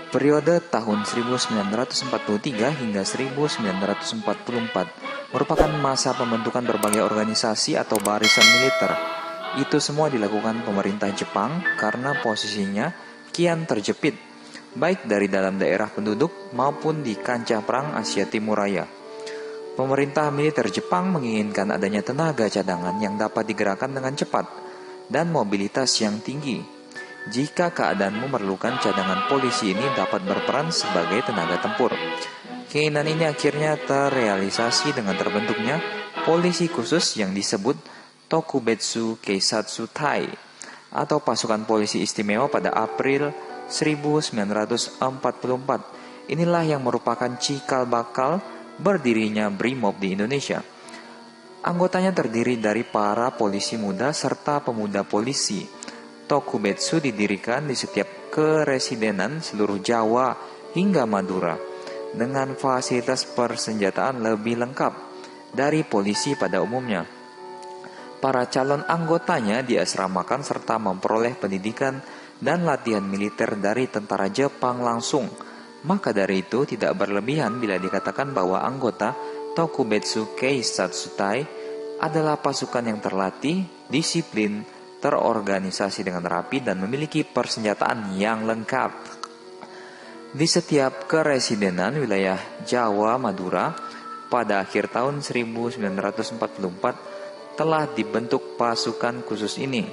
Periode tahun 1943 hingga 1944 merupakan masa pembentukan berbagai organisasi atau barisan militer. Itu semua dilakukan pemerintah Jepang karena posisinya kian terjepit, baik dari dalam daerah penduduk maupun di kancah perang Asia Timur Raya. Pemerintah militer Jepang menginginkan adanya tenaga cadangan yang dapat digerakkan dengan cepat dan mobilitas yang tinggi. Jika keadaan memerlukan, cadangan polisi ini dapat berperan sebagai tenaga tempur. Keinginan ini akhirnya terrealisasi dengan terbentuknya polisi khusus yang disebut Tokubetsu Keisatsu Tai atau pasukan polisi istimewa pada April 1944. Inilah yang merupakan cikal bakal berdirinya BRIMOB di Indonesia. Anggotanya terdiri dari para polisi muda serta pemuda polisi. Tokubetsu didirikan di setiap keresidenan seluruh Jawa hingga Madura dengan fasilitas persenjataan lebih lengkap dari polisi pada umumnya. Para calon anggotanya diasramakan serta memperoleh pendidikan dan latihan militer dari tentara Jepang langsung. Maka dari itu tidak berlebihan bila dikatakan bahwa anggota Tokubetsu Keisatsu Tai adalah pasukan yang terlatih, disiplin, terorganisasi dengan rapi dan memiliki persenjataan yang lengkap. Di setiap keresidenan wilayah Jawa Madura pada akhir tahun 1944 telah dibentuk pasukan khusus ini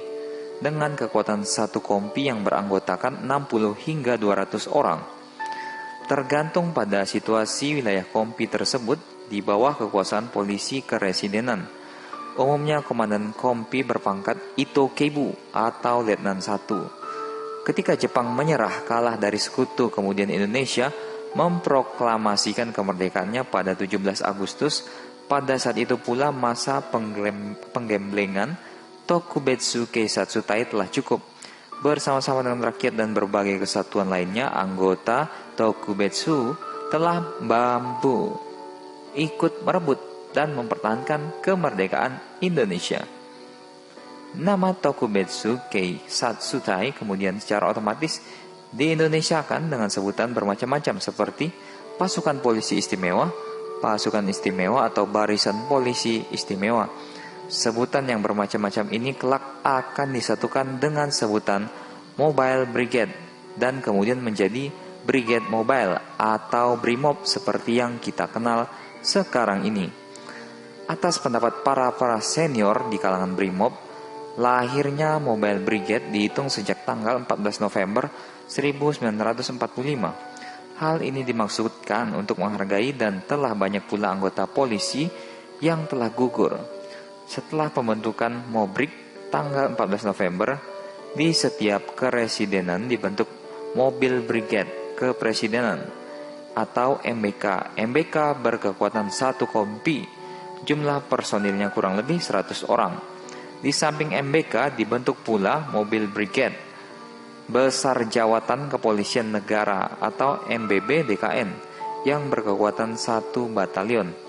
dengan kekuatan satu kompi yang beranggotakan 60 hingga 200 orang. Tergantung pada situasi wilayah kompi tersebut di bawah kekuasaan polisi keresidenan. Umumnya komandan kompi berpangkat Ito Keibu atau Letnan 1. Ketika Jepang menyerah kalah dari sekutu, kemudian Indonesia memproklamasikan kemerdekaannya pada 17 Agustus. Pada saat itu pula masa penggemblengan Tokubetsu Keisatsu Tai telah cukup. Bersama-sama dengan rakyat dan berbagai kesatuan lainnya, anggota Tokubetsu telah ikut merebut dan mempertahankan kemerdekaan Indonesia. Nama Tokubetsu Keisatsu Tai kemudian secara otomatis diindonesiakan dengan sebutan bermacam-macam seperti pasukan polisi istimewa, pasukan istimewa atau barisan polisi istimewa. Sebutan yang bermacam-macam ini kelak akan disatukan dengan sebutan Mobile Brigade dan kemudian menjadi Brigade Mobile atau BRIMOB seperti yang kita kenal sekarang ini. Atas pendapat para senior di kalangan BRIMOB, lahirnya Mobile Brigade dihitung sejak tanggal 14 November 1945. Hal ini dimaksudkan untuk menghargai dan telah banyak pula anggota polisi yang telah gugur. Setelah pembentukan Mobrig tanggal 14 November, di setiap keresidenan dibentuk Mobil Brigade Kepresidenan atau MBK. MBK berkekuatan satu kompi. Jumlah personilnya kurang lebih 100 orang. Di samping MBK dibentuk pula Mobil Brigade Besar Jawatan Kepolisian Negara atau MBB DKN yang berkekuatan 1 batalion.